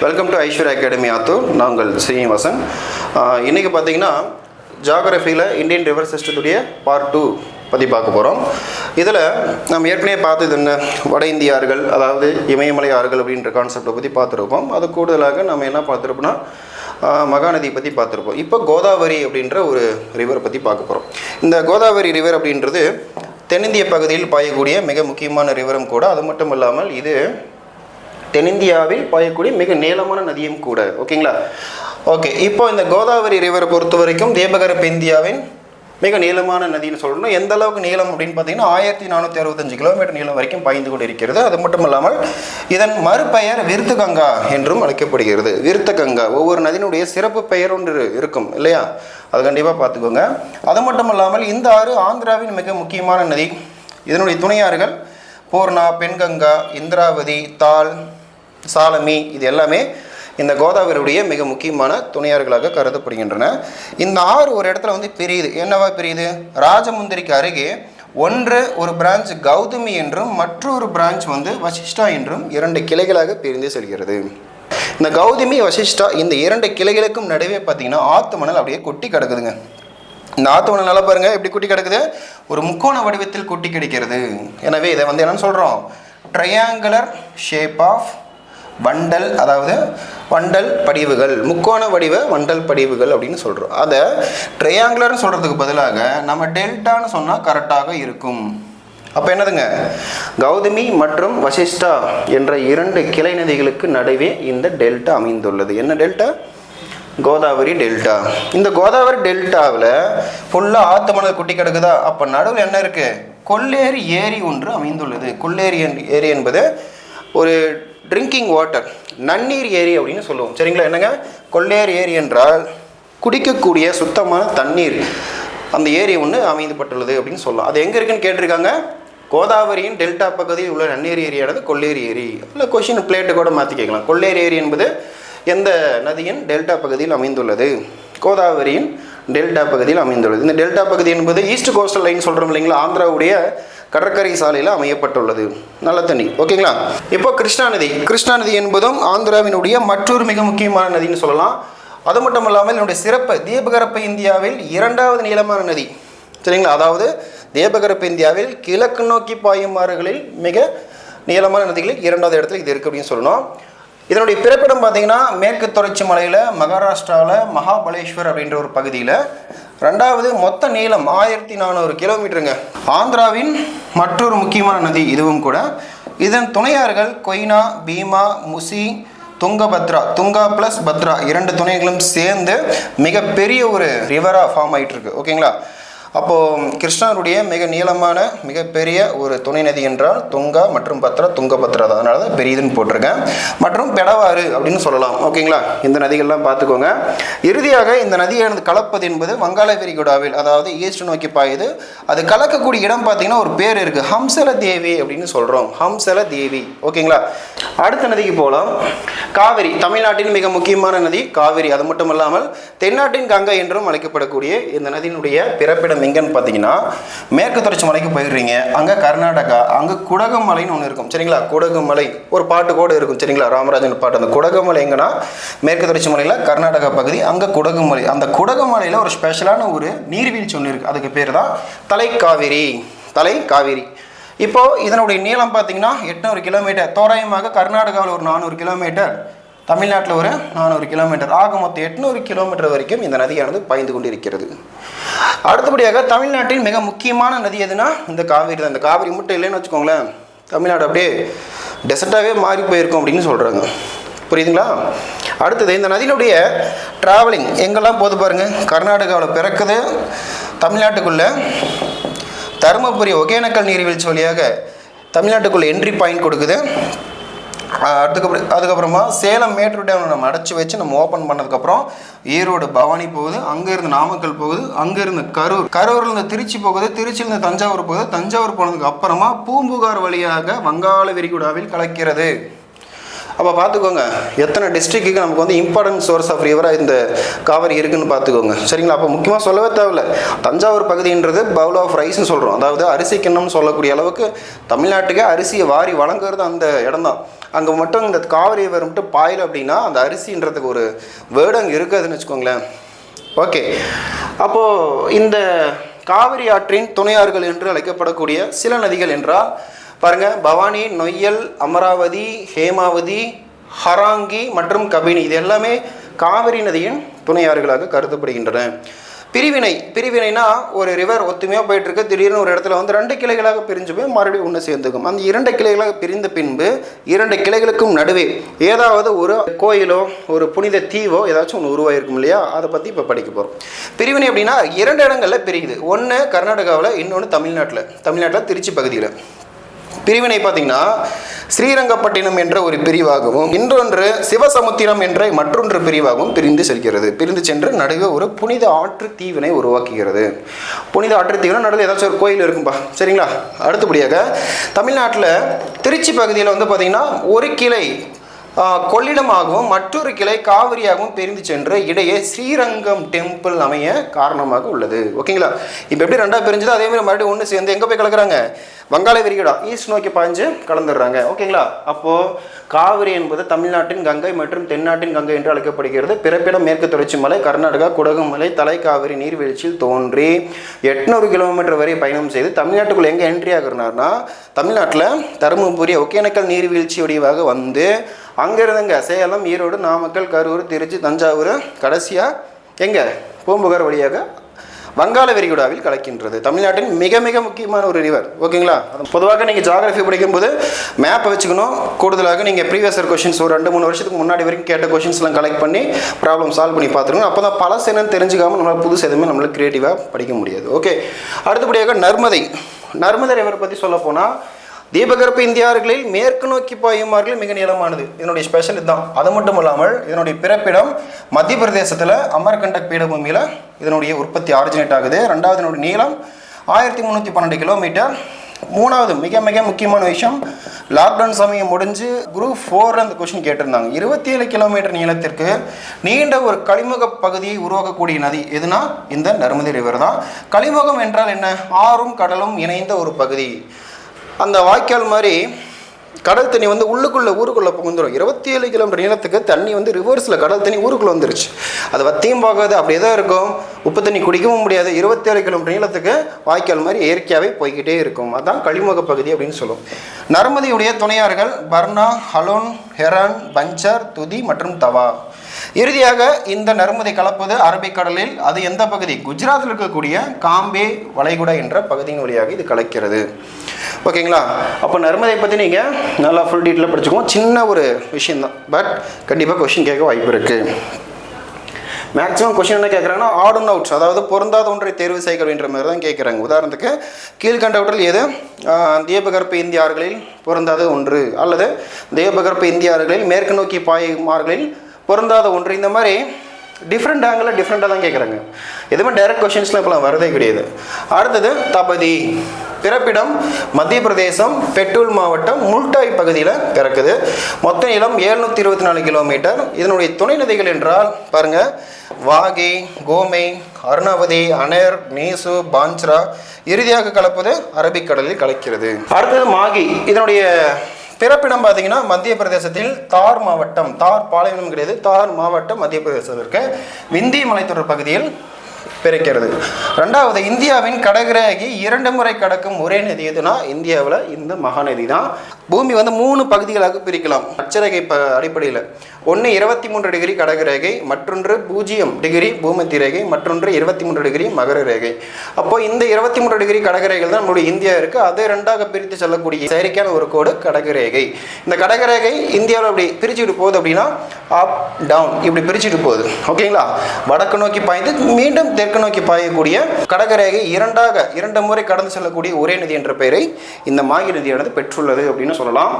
Welcome to Aishwarya academy Attur. நாங்கள் ஸ்ரீனிவாசன். இன்றைக்கி பார்த்தீங்கன்னா ஜியாகிரஃபியில் இந்தியன் ரிவர் சிஸ்டத்துடைய பார்ட் 2 பற்றி பார்க்க போகிறோம். இதில் நம்ம ஏற்கனவே பார்த்தது என்ன, வட இந்தியார்கள், அதாவது இமயமலை ஆறுகள் அப்படின்ற கான்செப்டை பற்றி பார்த்துருப்போம். அது கூடுதலாக நம்ம என்ன பார்த்துருப்போம்னா மகாநதி பற்றி பார்த்துருப்போம். இப்போ கோதாவரி அப்படின்ற ஒரு ரிவரை பற்றி பார்க்க போகிறோம். இந்த கோதாவரி ரிவர் அப்படின்றது தென்னிந்திய பகுதியில் பாயக்கூடிய மிக முக்கியமான ரிவரும் கூட. அது மட்டும் இல்லாமல் இது தென்னிந்தியாவில் பாயக்கூடிய மிக நீளமான நதியும் கூட. ஓகேங்களா? ஓகே, இப்போ இந்த கோதாவரி ரிவரை பொறுத்த வரைக்கும் தேபகரப் இந்தியாவின் மிக நீளமான நதின்னு சொல்லணும். எந்த அளவுக்கு நீளம் அப்படின்னு பார்த்தீங்கன்னா 1465 கிலோமீட்டர் நீளம் வரைக்கும் பாய்ந்து கொண்டு இருக்கிறது. அது மட்டும் இல்லாமல் இதன் மறுபெயர் விருத்தகங்கா என்றும் அழைக்கப்படுகிறது. விருத்தகங்கா, ஒவ்வொரு நதியினுடைய சிறப்பு பெயர் ஒன்று இருக்கும் இல்லையா? அது கண்டிப்பாக பார்த்துக்கோங்க. அது மட்டும் இல்லாமல் இந்த ஆறு ஆந்திராவின் மிக முக்கியமான நதி. இதனுடைய துணையாறுகள் பூர்ணா, பெண்கங்கா, இந்திராவதி, தால், சாலமி, இது எல்லாமே இந்த கோதாவரியுடைய மிக முக்கியமான துணையாறுகளாக கருதப்படுகின்றன. இந்த ஆறு ஒரு இடத்துல பிரியுது. என்னவா பிரியுது? ராஜமுந்திரிக்கு அருகே ஒரு பிரான்ச் கௌதமி என்றும் மற்றொரு பிரான்ச் வசிஷ்டா என்றும் 2 கிளைகளாக பிரிந்து செல்கிறது. இந்த கௌதமி, வசிஷ்டா இந்த 2 கிளைகளுக்கும் நடுவே பார்த்தீங்கன்னா ஆத்து மணல் அப்படியே கொட்டி கிடக்குதுங்க. இந்த ஆத்து மணல் நல்லா பாருங்க, எப்படி கொட்டி கிடக்குது? ஒரு முக்கோண வடிவத்தில் கொட்டி கிடைக்கிறது. எனவே இதை என்னன்னு சொல்கிறோம்? ட்ரையாங்குலர் ஷேப் ஆஃப் வண்டல், அதாவது வண்டல் படிவுகள், முக்கோண வடிவ வண்டல் படிவுகள் அப்படின்னு சொல்கிறோம். அதை ட்ரையாங்குலர்னு சொல்கிறதுக்கு பதிலாக நம்ம டெல்டான்னு சொன்னால் கரெக்டாக இருக்கும். அப்போ என்னதுங்க? கௌதமி மற்றும் வசிஷ்டா என்ற 2 கிளை நதிகளுக்கு நடுவே இந்த டெல்டா அமைந்துள்ளது. என்ன டெல்டா? கோதாவரி டெல்டா. இந்த கோதாவரி டெல்டாவில் ஃபுல்லாக ஆத்து மணல் குட்டி கிடக்குதா? அப்போ நடுவில் என்ன இருக்குது? கொல்லேரி ஏரி ஒன்று அமைந்துள்ளது. கொல்லேரி ஏரி என்பது ஒரு ட்ரிங்கிங் வாட்டர், நன்னீர் ஏரி அப்படின்னு சொல்லுவோம். சரிங்களா? என்னங்க கொல்லேரி ஏரி என்றால் குடிக்கக்கூடிய சுத்தமான தண்ணீர். அந்த ஏரி ஒன்று அமைந்துபட்டுள்ளது அப்படின்னு சொல்லலாம். அது எங்கே இருக்குன்னு கேட்டிருக்காங்க. கோதாவரியின் டெல்டா பகுதியில் உள்ள நன்னீர் ஏரியானது கொல்லேரி ஏரி. இல்லை கொஷின் பிளேட்டு கூட மாற்றி கேட்கலாம். கொல்லேரி ஏரி என்பது எந்த நதியின் டெல்டா பகுதியில் அமைந்துள்ளது? கோதாவரியின் டெல்டா பகுதியில் அமைந்துள்ளது. இந்த டெல்டா பகுதி என்பது ஈஸ்ட் கோஸ்டல் லைன் சொல்கிறோம் இல்லைங்களா? ஆந்திராவுடைய கடற்கரை சாலையில் அமையப்பட்டுள்ளது. நல்ல தண்ணி. ஓகேங்களா? இப்போ கிருஷ்ணா நதி. கிருஷ்ணா நதி என்பதும் ஆந்திராவினுடைய மற்றொரு மிக முக்கியமான நதின்னு சொல்லலாம். அது மட்டும் இல்லாமல் என்னுடைய சிறப்பு, தேபகரப் இந்தியாவில் 2வது நீளமான நதி. சரிங்களா? அதாவது தேபகரப் இந்தியாவில் கிழக்கு நோக்கி பாயும் ஆறுகளில் மிக நீளமான நதிகளில் 2வது இடத்துல இது இருக்குது அப்படின்னு சொல்லணும். இதனுடைய பிறப்பிடம் பார்த்தீங்கன்னா மேற்கு தொடர்ச்சி மலையில் மகாராஷ்டிராவில் மகாபலேஸ்வர் அப்படின்ற ஒரு பகுதியில். 2வது மொத்த நீளம் 1400 கிலோமீட்டருங்க. ஆந்திராவின் மற்றொரு முக்கியமான நதி இதுவும் கூட. இதன் துணையாறுகள் கொய்னா, பீமா, முசி, துங்கபத்ரா, துங்கா ப்ளஸ் பத்ரா 2 துணைகளும் சேர்ந்து மிகப்பெரிய ஒரு ரிவராக ஃபார்ம் ஆகிட்டு இருக்கு. ஓகேங்களா? அப்போது கிருஷ்ணருடைய மிக நீளமான மிகப்பெரிய ஒரு துணை நதி என்றால் துங்கா மற்றும் பத்ரா, துங்கபத்ரா தான். அதனால தான் பெரியதுன்னு போட்டிருக்கேன். மற்றும் பெடவாறு அப்படின்னு சொல்லலாம். ஓகேங்களா? இந்த நதிகள்லாம் பார்த்துக்கோங்க. இறுதியாக இந்த நதியானது கலப்பது என்பது வங்காள விரிகுடாவில், அதாவது ஈஸ்ட் நோக்கி பாயுது. அது கலக்கக்கூடிய இடம் பார்த்தீங்கன்னா ஒரு பேர் இருக்குது, ஹம்சல தேவி அப்படின்னு சொல்கிறோம். ஹம்சல தேவி. ஓகேங்களா? அடுத்த நதிக்கு போகலாம். காவிரி, தமிழ்நாட்டின் மிக முக்கியமான நதி காவிரி. அது மட்டும் இல்லாமல் தென்னாட்டின் கங்கை என்றும் அழைக்கப்படக்கூடிய இந்த நதியினுடைய பிறப்பிடம் எங்கன்னு பார்த்தீங்கன்னா மேற்கு தொடர்ச்சி மலைக்கு போயிடுறீங்க. அங்கே கர்நாடகா, அங்கே குடகுமலைன்னு ஒன்று இருக்கும். சரிங்களா? குடகுமலை ஒரு பாட்டு கூட இருக்கும். சரிங்களா? ராமராஜன் பாட்டு. அந்த குடகுமலை எங்கன்னா மேற்கு தொடர்ச்சி மலையில் கர்நாடகா பகுதி, அங்கே குடகுமலை. அந்த குடகுமலையில் ஒரு ஸ்பெஷலான ஒரு நீர்வீழ்ச்சி ஒன்று இருக்குது. அதுக்கு பேர் தான் தலைக்காவிரி. தலைக்காவிரி. இப்போது இதனுடைய நீளம் பார்த்தீங்கன்னா 800 கிலோமீட்டர். தோராயமாக கர்நாடகாவில் ஒரு 400 கிலோமீட்டர், தமிழ்நாட்டில் ஒரு 400 கிலோமீட்டர், ஆக மொத்தம் 800 கிலோமீட்டர் வரைக்கும் இந்த நதியானது பாய்ந்து கொண்டு இருக்கிறது. அடுத்தபடியாக தமிழ்நாட்டின் மிக முக்கியமான நதி எதுனா இந்த காவிரி தான். இந்த காவிரி மட்டும் இல்லைன்னு வச்சுக்கோங்களேன், தமிழ்நாடு அப்படியே டெசர்ட்டாகவே மாறி போயிருக்கும் அப்படின்னு சொல்கிறாங்க. புரியுதுங்களா? அடுத்தது இந்த நதியினுடைய ட்ராவலிங் எங்கெல்லாம் போது பாருங்கள். கர்நாடகாவில் பிறக்குது, தமிழ்நாட்டுக்குள்ளே தருமபுரி ஒகேனக்கல் நீர்வீழ்ச்சி வழியாக தமிழ்நாட்டுக்குள்ளே என்ட்ரி பாயிண்ட் கொடுக்குது. அதுக்கப்புறமா சேலம் மேட்டூர் டேம் நம்ம அடைச்சி வச்சு நம்ம ஓப்பன் பண்ணதுக்கப்புறம் ஈரோடு பவானி போகுது, அங்கேருந்து நாமக்கல் போகுது, அங்கேருந்து கரூர்லேருந்து திருச்சி போகுது, திருச்சியிலேருந்து தஞ்சாவூர் போகுது, தஞ்சாவூர் போனதுக்கு அப்புறமா பூம்புகார் வழியாக வங்காள விரிகுடாவில் கலக்கிறது. அப்போ பார்த்துக்கோங்க எத்தனை டிஸ்ட்ரிக்ட்டுக்கு நமக்கு வந்து இம்பார்ட்டன்ட் சோர்ஸ் ஆஃப் ரிவராக இந்த காவிரி இருக்குதுன்னு பார்த்துக்கோங்க. சரிங்களா? அப்போ முக்கியமாக சொல்லவே தேவையில்ல, தஞ்சாவூர் பகுதின்றது பவுல் ஆஃப் ரைஸ்ன்னு சொல்கிறோம். அதாவது அரிசி கிண்ணம்னு சொல்லக்கூடிய அளவுக்கு தமிழ்நாட்டுக்கே அரிசியை வாரி வழங்குறது அந்த இடம் தான். அங்கே மட்டும் இந்த காவிரி ரிவர் மட்டும் பாயல் அப்படின்னா அந்த அரிசின்றதுக்கு ஒரு வேர்டு அங்கே இருக்காதுன்னு வச்சுக்கோங்களேன். ஓகே, அப்போது இந்த காவிரி ஆற்றின் துணையாறுகள் என்று அழைக்கப்படக்கூடிய சில நதிகள் என்றால் பாருங்கள், பவானி, நொய்யல், அமராவதி, ஹேமாவதி, ஹராங்கி மற்றும் கபினி, இது எல்லாமே காவிரி நதியின் துணையாறுகளாக கருதப்படுகின்றன. பிரிவினைனா ஒரு ரிவர் ஒத்துமையாக போயிட்டுருக்கு, திடீர்னு ஒரு இடத்துல வந்து 2 கிளைகளாக பிரிஞ்சு போய் மறுபடியும் ஒன்று சேர்ந்துக்கும். அந்த 2 கிளைகளாக பிரிந்த பின்பு 2 கிளைகளுக்கும் நடுவே ஏதாவது ஒரு கோயிலோ ஒரு புனித தீவோ ஏதாச்சும் ஒன்று உருவாயிருக்கும் இல்லையா? அதை பற்றி இப்போ படிக்க போகிறோம். பிரிவினை அப்படின்னா 2 இடங்களில் பிரியுது. ஒன்று கர்நாடகாவில், இன்னொன்று தமிழ்நாட்டில் திருச்சி பகுதியில். பிரிவினை பார்த்திங்கன்னா ஸ்ரீரங்கப்பட்டினம் என்ற ஒரு பிரிவாகவும் இன்னொன்று சிவசமுத்திரம் என்ற மற்றொன்று பிரிவாகவும் பிரிந்து செல்கிறது. பிரிந்து சென்று நடுவே ஒரு புனித ஆற்று தீவினை உருவாக்குகிறது. புனித ஆற்று தீவினை நடுவில் ஏதாச்சும் ஒரு கோயில் இருக்கும்பா. சரிங்களா? அடுத்தபடியாக தமிழ்நாட்டில் திருச்சி பகுதியில் வந்து பார்த்திங்கன்னா ஒரு கிளை கொள்ளிடமாகவும் மற்றொரு கிளை காவிரியாகவும் பிரிந்து சென்று இடையே ஸ்ரீரங்கம் டெம்பிள் அமைய காரணமாக உள்ளது. ஓகேங்களா? இப்போ எப்படி 2ஆக பிரிஞ்சது, அதேமாதிரி மறுபடியும் ஒன்று சேர்ந்து எங்கே போய் கலக்குறாங்க? வங்காள விரிகுடா ஈஸ்ட் நோக்கி பாய்ஞ்சு கலந்துடுறாங்க. ஓகேங்களா? அப்போது காவிரி என்பது தமிழ்நாட்டின் கங்கை மற்றும் தென்னாட்டின் கங்கை என்று அழைக்கப்படுகிறது. பிறப்பிடம் மேற்கு தொடர்ச்சி மலை, கர்நாடகா குடகு மலை, தலைக்காவிரி நீர்வீழ்ச்சியில் தோன்றி 800 கிலோமீட்டர் வரை பயணம் செய்து தமிழ்நாட்டுக்குள்ளே எங்கே என்ட்ரி ஆகுறாருன்னா தமிழ்நாட்டில் தருமபுரி ஒகேனக்கல் நீர்வீழ்ச்சி வடிவாக வந்து அங்கேருந்துங்க சேலம், ஈரோடு, நாமக்கல், கரூர், திருச்சி, தஞ்சாவூர், கடைசியாக எங்கே பூம்புகார் வழியாக வங்காள விரிகுடாவில் கலக்கின்றது. தமிழ்நாட்டின் மிக மிக முக்கியமான ஒரு ரிவர். ஓகேங்களா? பொதுவாக நீங்கள் ஜியாகிரஃபி படிக்கும்போது மேப்பை வச்சுக்கணும். கூடுதலாக நீங்கள் ப்ரீவியஸ் இயர் கொஷின்ஸ் ஒரு 2-3 வருஷத்துக்கு முன்னாடி வரைக்கும் கேட்ட கொஷின்ஸ்லாம் கலெக்ட் பண்ணி ப்ராப்ளம் சால்வ் பண்ணி பார்த்துருங்க. அப்போ தான் பழசு என்னன்னு தெரிஞ்சுக்காமல் நம்மளால் புதுசு எதுவுமே நம்மளுக்கு க்ரியேட்டிவாக படிக்க முடியாது. ஓகே, அடுத்தபடியாக நர்மதை ரிவர் பற்றி சொல்ல போனால் தீபகற்ப இந்தியார்களில் மேற்கு நோக்கி பாயுமார்கள் மிக நீளமானது. இதனுடைய ஸ்பெஷல் இதுதான். அது மட்டும் இல்லாமல் இதனுடைய பிறப்பிடம் மத்திய பிரதேசத்தில் அமர்கண்டக் பீடபூமியில் இதனுடைய உற்பத்தி ஆரிஜினேட் ஆகுது. 2வது இதனுடைய நீளம் 1312 கிலோமீட்டர். 3வது மிக மிக முக்கியமான விஷயம், லாக்டவுன் சமயம் முடிஞ்சு குரூப் 4 அந்த கொஸ்டின் கேட்டிருந்தாங்க. 27 கிலோமீட்டர் நீளத்திற்கு நீண்ட ஒரு கழிமுக பகுதியை உருவாக்கக்கூடிய நதி எதுனா இந்த நர்மதை ரிவர் தான். கழிமுகம் என்றால் என்ன? ஆறும் கடலும் இணைந்த ஒரு பகுதி. அந்த வாய்க்கால் மாதிரி கடல் தண்ணி வந்து ஊருக்குள்ளே புகுந்துடும். 27 கிலோமீட்டர் நீளத்துக்கு தண்ணி வந்து ரிவர்ஸில் கடல் தண்ணி ஊருக்குள்ளே வந்துருச்சு. அது வத்தியும் போகாது, அப்படியே தான் இருக்கும். உப்பு தண்ணி குடிக்கவும் முடியாது. 27 கிலோமீட்டர் நீளத்துக்கு வாய்க்கால் மாதிரி இயற்கையாகவே போய்கிட்டே இருக்கும். அதுதான் கழிமுக பகுதி அப்படின்னு சொல்லுவோம். நர்மதையுடைய துணையாறுகள் பர்னா, ஹலோன், ஹெரான், பஞ்சர், துதி மற்றும் தவா. இறுதியாக இந்த நர்மதை கலப்பது அரபிக்கடலில். அது எந்த பகுதி? குஜராத்தில் இருக்கக்கூடிய காம்பே வளைகுடா என்ற பகுதியின் வழியாக இது கலக்கிறது. ஓகேங்களா? அப்போ நர்மதை பற்றி நீங்கள் நல்லா ஃபுல் டீட்டெயிலாக படிச்சுக்கோங்க. சின்ன ஒரு விஷயந்தான், பட் கண்டிப்பாக கொஷின் கேட்க வாய்ப்பு இருக்குது. மேக்ஸிமம் கொஷின் என்ன கேட்குறாங்கன்னா ஆட் அண்ட் அவுட்ஸ், அதாவது பொருந்தாத ஒன்றை தேர்வு செய்ய அப்படின்ற மாதிரி தான் கேட்குறாங்க. உதாரணத்துக்கு கீழ்கண்டவற்றில் எது தீபகற்ப இந்திய ஆறுகளில் பொருந்தாத ஒன்று, அல்லது தீபகற்ப இந்திய ஆறுகளில் மேற்கு நோக்கி பாயுமாறுகளில் பொருந்தாத ஒன்று, இந்த மாதிரி டிஃப்ரெண்ட் ஆங்கிளில் டிஃப்ரெண்ட்டாக தான் கேட்குறாங்க. எதுவுமே டைரக்ட் கொஷின்ஸ்லாம் இப்போலாம் வரதே கிடையாது. அடுத்தது தபதி. பிறப்பிடம் மத்திய பிரதேசம், பெட்டூல் மாவட்டம், முல்டாய் பகுதியில் பிறக்குது. மொத்த நீளம் 724 கிலோமீட்டர். இதனுடைய துணை நதிகள் என்றால் பாருங்கள், வாகை, கோமை, அருணாவதி, அனேர், நீசு, பாஞ்ச்ரா. இறுதியாக கலப்பது அரபிக்கடலில் கலக்கிறது. அடுத்தது மாகி. இதனுடைய பிறப்பிடம் பார்த்தீங்கன்னா மத்திய பிரதேசத்தில் தார் மாவட்டம், தார் பாலைவனம் கிடையாது, தார் மாவட்டம் மத்திய பிரதேசத்தில் இருக்க விந்திய மலைத்தொடர் பகுதியில் பிறக்கிறது. 2வது இந்தியாவின் கடகரேகை 2 முறை கடக்கும் ஒரே நதி எதுனா இந்தியாவில் இந்த மகாநதி தான். பூமி வந்து 3 பகுதிகளாக பிரிக்கலாம் அட்சரேகை அடிப்படையில். ஒன்று 23 டிகிரி கடகரேகை, மற்றொன்று 0 டிகிரி பூமத்திய ரேகை, மற்றொன்று 23 டிகிரி மகர ரேகை. அப்போ இந்த 23 டிகிரி கடகரேகை தான் நம்மளுடைய இந்தியா இருக்குது. அதை 2ஆக பிரித்து செல்லக்கூடிய செயற்கையான ஒரு கோடு கடகரேகை. இந்த கடகரேகை இந்தியாவில் அப்படி பிரிச்சுட்டு போகுது அப்படின்னா அப் டவுன் இப்படி பிரிச்சுட்டு போகுது. ஓகேங்களா? வடக்கு நோக்கி பாய்ந்து மீண்டும் தெற்கு நோக்கி பாயக்கூடிய கடகரேகை 2 முறை கடந்து செல்லக்கூடிய ஒரே நதி என்ற பெயரை இந்த மாகி நதியானது பெற்றுள்ளது அப்படின்னு சொல்லலாம்.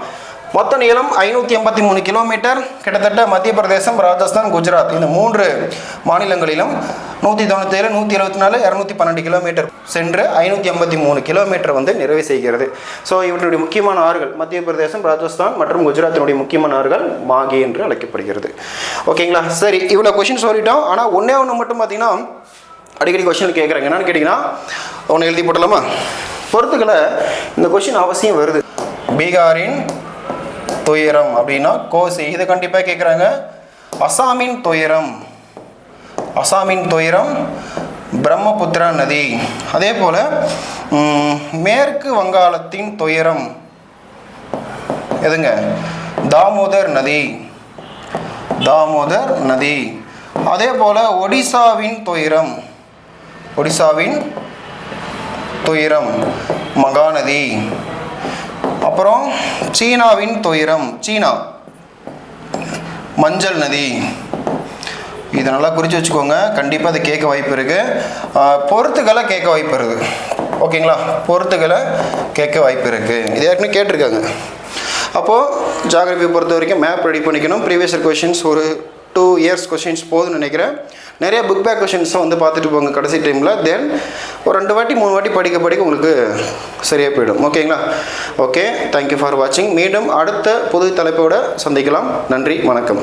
மொத்த நீளம் 583 கிலோமீட்டர். கிட்டத்தட்ட மத்திய பிரதேசம், ராஜஸ்தான், குஜராத் இந்த 3 மாநிலங்களிலும் 197, 174, 212 கிலோமீட்டர் சென்று 583 கிலோமீட்டர் வந்து நிறைவு செய்கிறது. ஸோ இவற்றுடைய முக்கியமான ஆறுகள் மத்திய பிரதேசம், ராஜஸ்தான் மற்றும் குஜராத்தினுடைய முக்கியமான ஆறுகள் மாகி என்று அழைக்கப்படுகிறது. ஓகேங்களா? சரி, இவ்வளோ கொஷின் சொல்லிட்டோம். ஆனால் ஒன்றே ஒன்று மட்டும் பார்த்தீங்கன்னா அடிக்கடி கொஷின் கேட்குறாங்க. என்னென்னு கேட்டிங்கன்னா ஒன்று எழுதி போட்டலாமா? பொறுத்துக்களை இந்த கொஷின் அவசியம் வருது. பீகாரின் துயரம் அப்படின்னா கோசி, இதை கண்டிப்பாக கேட்குறாங்க. அசாமின் துயரம், அசாமின் துயரம் பிரம்மபுத்திரா நதி. அதே போல் மேற்கு வங்காளத்தின் துயரம் எதுங்க? தாமோதர் நதி, தாமோதர் நதி. அதே போல் ஒடிசாவின் துயரம், ஒடிசாவின் துயரம் மகாநதி. அப்புறம் சீனாவின் துயரம், சீனா மஞ்சள் நதி. இதை நல்லா குறித்து வச்சுக்கோங்க, கண்டிப்பாக அதை கேட்க வாய்ப்பு இருக்குது. பொறுத்துக்களை கேட்க வாய்ப்பு இருக்குது. ஓகேங்களா? பொறுத்துக்களை கேட்க வாய்ப்பு இருக்குது. இது ஏற்கனவே கேட்டிருக்காங்க. அப்போது ஜியாகிரஃபி பொறுத்த வரைக்கும் மேப் ரெடி பண்ணிக்கணும். ப்ரீவியஸ் இயர் கொஷின்ஸ் ஒரு 2 இயர்ஸ் கொஷின்ஸ் போதும்னு நினைக்கிறேன். நிறைய புக் பேக் கொஷின்ஸை வந்து பார்த்துட்டு போங்க கடைசி டைமில். தென் ஒரு 2 வாட்டி 3 வாட்டி படிக்க உங்களுக்கு சரியாக போயிடும். ஓகேங்களா? ஓகே, தேங்க்யூ ஃபார் வாட்சிங். மீண்டும் அடுத்த புது தலைப்போடு சந்திக்கலாம். நன்றி, வணக்கம்.